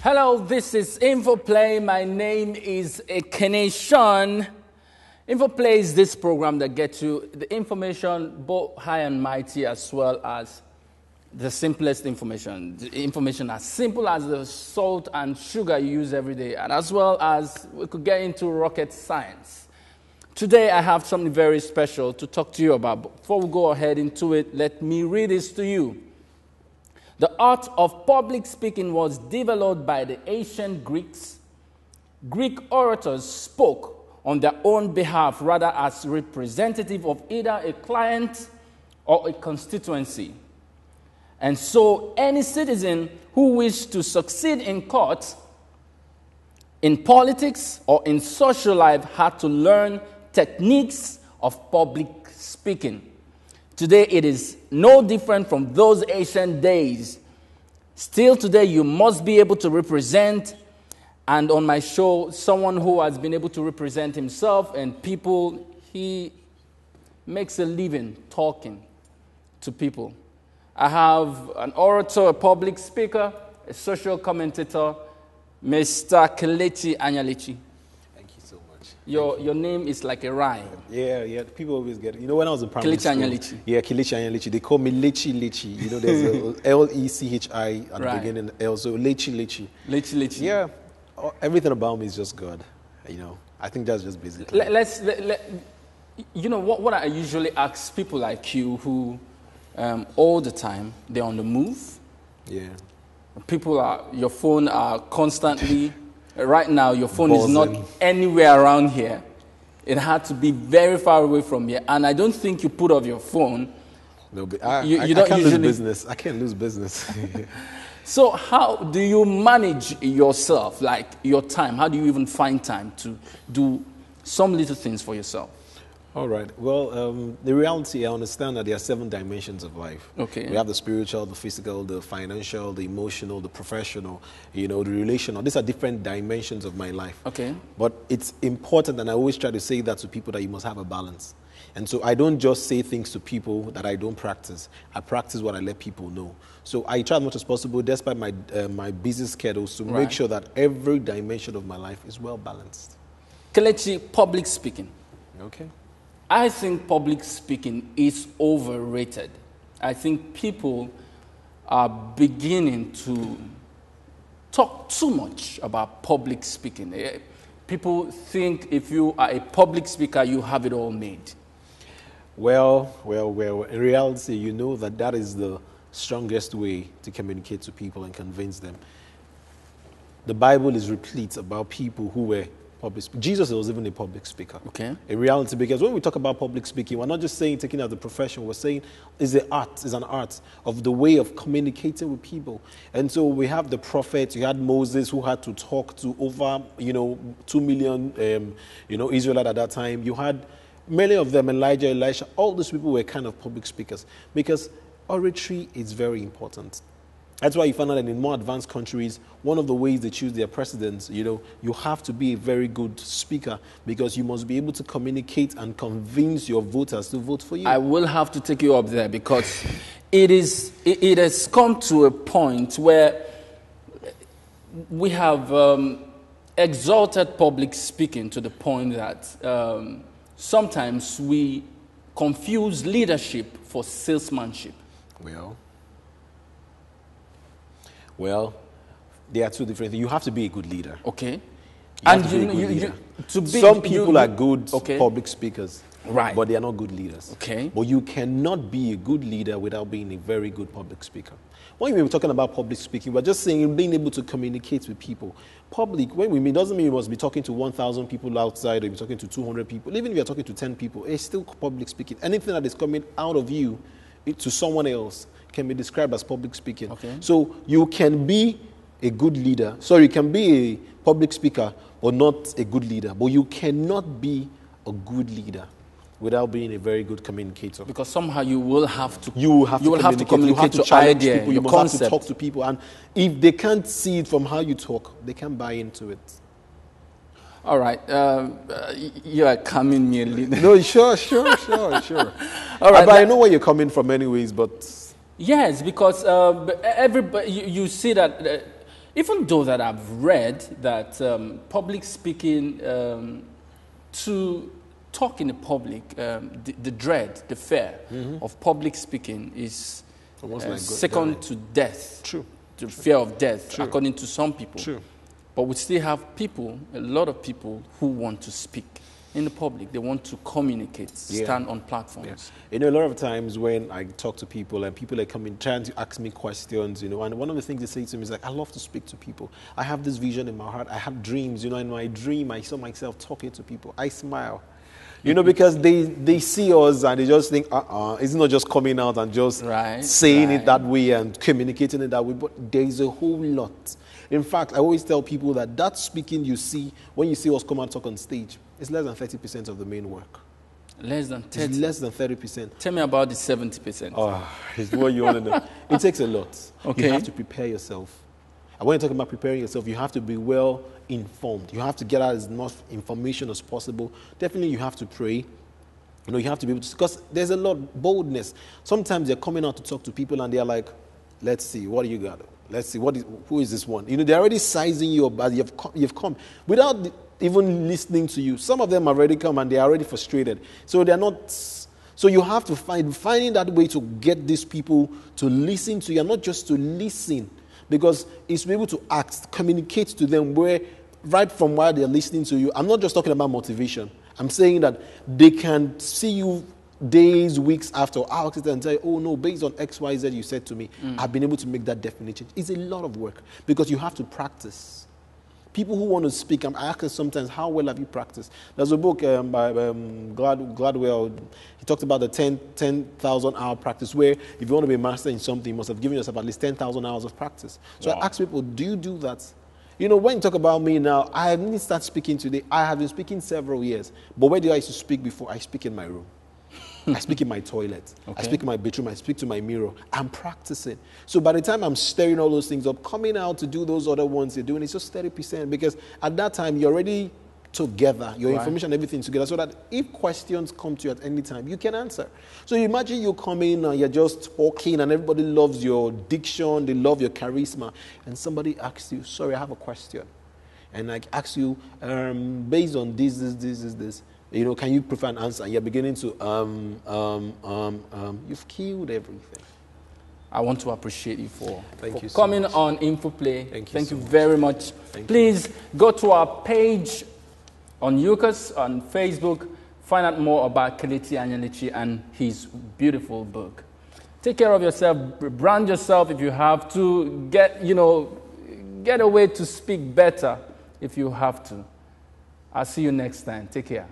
Hello, this is InfoPlay. My name is Ekeneshan. InfoPlay is this program that gets you the information, both high and mighty, as well as the simplest information. The information as simple as the salt and sugar you use every day, and as well as we could get into rocket science. Today, I have something very special to talk to you about. But before we go ahead into it, let me read this to you. The art of public speaking was developed by the ancient Greeks. Greek orators spoke on their own behalf, rather as representative of either a client or a constituency. And so any citizen who wished to succeed in court, in politics, or in social life had to learn techniques of public speaking. Today, it is no different from those ancient days. Still today, you must be able to represent, and on my show, someone who has been able to represent himself and people. He makes a living talking to people. I have an orator, a public speaker, a social commentator, Mr. Kelechi Anyalechi. Your name is like a rhyme. Yeah. People always get it. You know, when I was in primary Kelechi school. Anyalechi. Yeah, Kelechi Anyalechi. They call me Lechi. You know, there's a L-E-C-H-I at the beginning. So Lechi. Lechi. Yeah. Everything about me is just God. You know, I think that's just basically. You know, what I usually ask people like you who all the time, they're on the move. Yeah. Your phone are constantly... Right now, your phone Buzzing. is not anywhere around here. It had to be very far away from here. And I don't think you put off your phone. No, but you I don't can't usually... lose business. I can't lose business. So how do you manage yourself, like your time? How do you even find time to do some little things for yourself? All right. Well, the reality, I understand that there are 7 dimensions of life. Okay. We have the spiritual, the physical, the financial, the emotional, the professional, you know, the relational. These are different dimensions of my life. Okay. But it's important, and I always try to say that to people, that you must have a balance. And so I don't just say things to people that I don't practice. I practice what I let people know. So I try as much as possible, despite my busy schedules, to make sure that every dimension of my life is well balanced. Kelechi, public speaking. Okay. I think public speaking is overrated. I think people are beginning to talk too much about public speaking. People think if you are a public speaker, you have it all made. Well. In reality, you know that is the strongest way to communicate to people and convince them. The Bible is replete about people who were public speakers. Jesus was even a public speaker. Okay. In reality, because when we talk about public speaking, we're not just saying taking it as a profession. We're saying it's an art of the way of communicating with people. And so we have the prophets. You had Moses, who had to talk to over 2 million Israelites at that time. You had many of them, Elijah, Elisha. All these people were kind of public speakers because oratory is very important. That's why you find out that in more advanced countries, one of the ways they choose their presidents, you have to be a very good speaker because you must be able to communicate and convince your voters to vote for you. I will have to take you up there because it has come to a point where we have exalted public speaking to the point that sometimes we confuse leadership for salesmanship. Well, there are 2 different things. You have to be a good leader. Okay. Some people are good public speakers. Right. But they are not good leaders. Okay. But you cannot be a good leader without being a very good public speaker. When we're talking about public speaking, we're just saying being able to communicate with people. Public, when we mean, doesn't mean you must be talking to 1,000 people outside or you're talking to 200 people. Even if you're talking to 10 people, it's still public speaking. Anything that is coming out of you to someone else can be described as public speaking. Okay. So you can be a good leader. You can be a public speaker or not a good leader. But you cannot be a good leader without being a very good communicator. Because somehow you will have to communicate you have to your idea, people, you your must concept. have to talk to people. And if they can't see it from how you talk, they can't buy into it. All right. You are coming me a little. No, sure. All right. But I know where you're coming from anyways, but... Yes, because everybody, you see that even though that I've read that public speaking, to talk in the public, the dread, the fear of public speaking is second to death. True. The fear of death, True. according to some people. True. But we still have people, a lot of people, who want to speak in the public. They want to communicate, stand on platforms. Yeah. You know, a lot of times when I talk to people and people are coming, trying to ask me questions, you know, and one of the things they say to me is like, I love to speak to people. I have this vision in my heart. I have dreams, you know, in my dream, I saw myself talking to people. I smile. You know, because they see us and they just think, it's not just coming out and just saying it that way and communicating it that way, but there is a whole lot. In fact, I always tell people that speaking you see, when you see us come and talk on stage, it's less than 30% of the main work. Less than 30%? It's less than 30%. Tell me about the 70%. Oh, it's what you want to know. It takes a lot. Okay. You have to prepare yourself. And when you're talking about preparing yourself, you have to be well informed. You have to get out as much information as possible. Definitely you have to pray. You know, you have to be able to, because there's a lot of boldness. Sometimes they're coming out to talk to people and they're like, let's see, what do you got? Let's see, who is this one? You know, they're already sizing you up as you've come without even listening to you. Some of them have already come and they're already frustrated. So they're not, so you have to finding that way to get these people to listen to you and not just to listen. Because it's to be able to act, communicate to them where, right from while they're listening to you. I'm not just talking about motivation. I'm saying that they can see you days, weeks after, and say, oh no, based on X, Y, Z you said to me, I've been able to make that definite change. It's a lot of work because you have to practice. People who want to speak, I ask them sometimes, how well have you practiced? There's a book by Gladwell. He talked about the 10,000 hour practice, where if you want to be a master in something, you must have given yourself at least 10,000 hours of practice. So I ask people, do you do that? You know, when you talk about me now, I didn't start speaking today. I have been speaking several years. But where did I used to speak before? I speak in my room. I speak in my toilet. I speak in my bedroom. I speak to my mirror. I'm practicing. So by the time I'm stirring all those things up, coming out to do those other ones you're doing, it's just 30%. Because at that time, you're already together, your information, everything together, so that if questions come to you at any time, you can answer. So you imagine you come in and you're just talking and everybody loves your diction, they love your charisma, and somebody asks you, sorry, I have a question. And I ask you, based on this, you know, can you prefer an answer? And you're beginning to, you've killed everything. I want to appreciate you for so coming much. on InfoPlay. Thank you very much. Please go to our page on UCAS, on Facebook, find out more about Kelechi Anyalichi and his beautiful book. Take care of yourself, brand yourself if you have to, get a way to speak better if you have to. I'll see you next time. Take care.